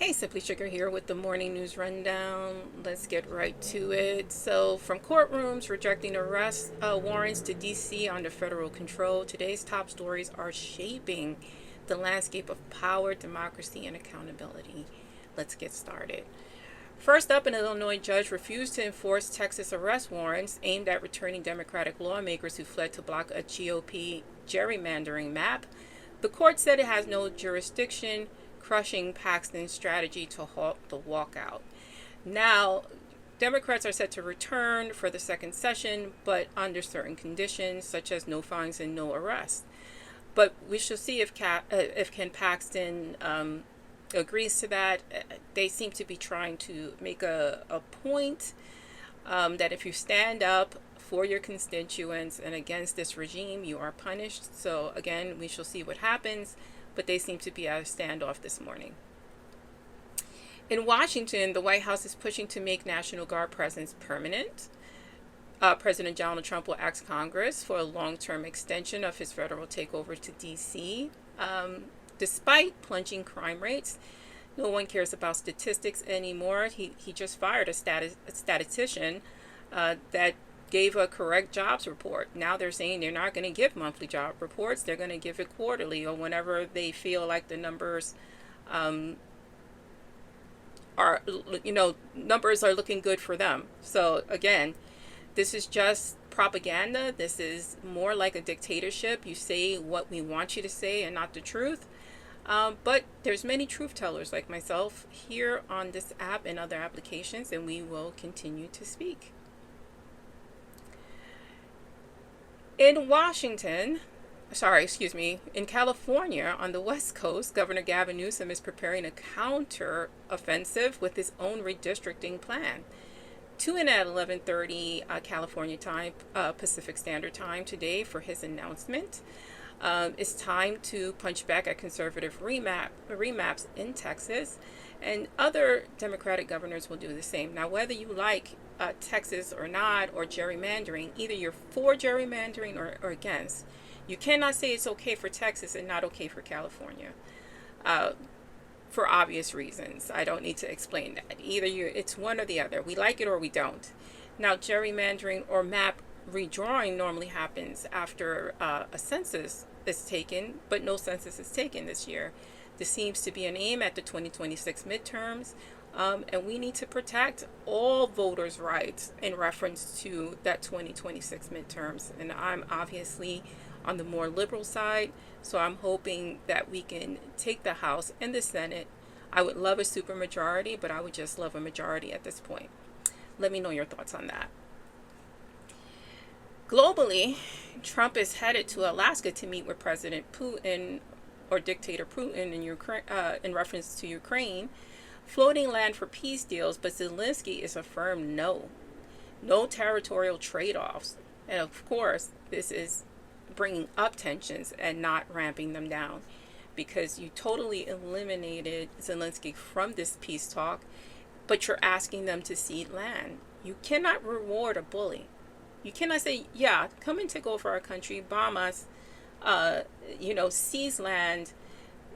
Hey, Simply Sugar here with the morning news rundown. Let's get right to it. So, from courtrooms rejecting arrest warrants to DC under federal control, today's top stories are shaping the landscape of power, democracy, and accountability. Let's get started. First up, an Illinois judge refused to enforce Texas arrest warrants aimed at returning Democratic lawmakers who fled to block a GOP gerrymandering map. The court said it has no jurisdiction, crushing Paxton's strategy to halt the walkout. Now, Democrats are set to return for the second session, but under certain conditions, such as no fines and no arrests. But we shall see if Ken Paxton agrees to that. They seem to be trying to make a point that if you stand up for your constituents and against this regime, you are punished. So again, we shall see what happens, but they seem to be at a standoff this morning. In Washington, the White House is pushing to make National Guard presence permanent. President Donald Trump will ask Congress for a long-term extension of his federal takeover to D.C. Despite plunging crime rates, no one cares about statistics anymore. He just fired a statistician that gave a correct jobs report. Now they're saying they're not going to give monthly job reports. They're going to give it quarterly or whenever they feel like the numbers numbers are looking good for them. So again, this is just propaganda. This is more like a dictatorship. You say what we want you to say and not the truth. But there's many truth tellers like myself here on this app and other applications, and we will continue to speak. In California on the West Coast, Governor Gavin Newsom is preparing a counter offensive with his own redistricting plan. Tune in at 11:30 California time, Pacific Standard Time today for his announcement. It's time to punch back at conservative remaps in Texas, and other Democratic governors will do the same. Now, whether you like Texas or not, or gerrymandering, either you're for gerrymandering or against. You cannot say it's okay for Texas and not okay for California, for obvious reasons. I don't need to explain that. It's one or the other. We like it or we don't. Now, gerrymandering or map redrawing normally happens after a census is taken, but no census is taken this year. This seems to be an aim at the 2026 midterms. And we need to protect all voters' rights in reference to that 2026 midterms. And I'm obviously on the more liberal side, so I'm hoping that we can take the House and the Senate. I would love a supermajority, but I would just love a majority at this point. Let me know your thoughts on that. Globally, Trump is headed to Alaska to meet with President Putin, or dictator Putin, in reference to Ukraine. Floating land for peace deals, but Zelensky is a firm no. No territorial trade-offs. And of course, this is bringing up tensions and not ramping them down, because you totally eliminated Zelensky from this peace talk, but you're asking them to cede land. You cannot reward a bully. You cannot say, yeah, come and take over our country, bomb us, seize land,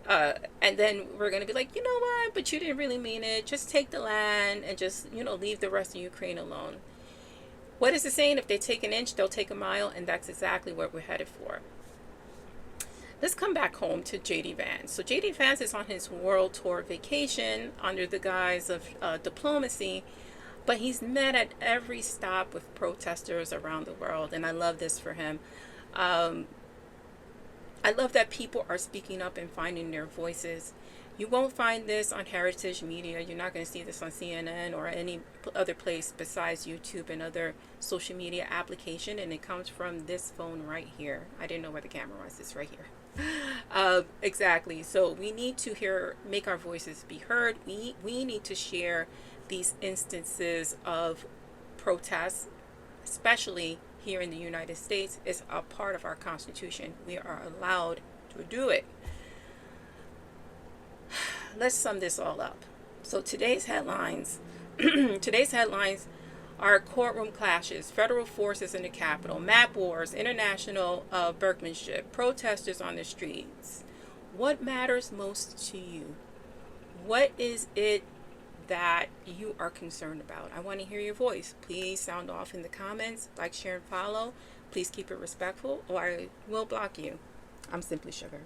and then we're going to be like, you know what, but you didn't really mean it. Just take the land and just, leave the rest of Ukraine alone. What is the saying? If they take an inch, they'll take a mile, and that's exactly what we're headed for. Let's come back home to J.D. Vance. So J.D. Vance is on his world tour vacation under the guise of diplomacy, but he's met at every stop with protesters around the world, and I love this for him. I love that people are speaking up and finding their voices. You won't find this on heritage media. You're not going to see this on CNN or any other place besides YouTube and other social media application. And it comes from this phone right here. I didn't know where the camera was. It's right here. Exactly. So we need to make our voices be heard. We need to share these instances of protests, especially here in the United States. Is a part of our Constitution. We are allowed to do it. Let's sum this all up. So today's headlines are courtroom clashes, federal forces in the Capitol, map wars, international Berkmanship, protesters on the streets. What matters most to you? What is it that you are concerned about? I want to hear your voice. Please sound off in the comments, like, share, and follow. Please keep it respectful, or I will block you. I'm Simply Sugar.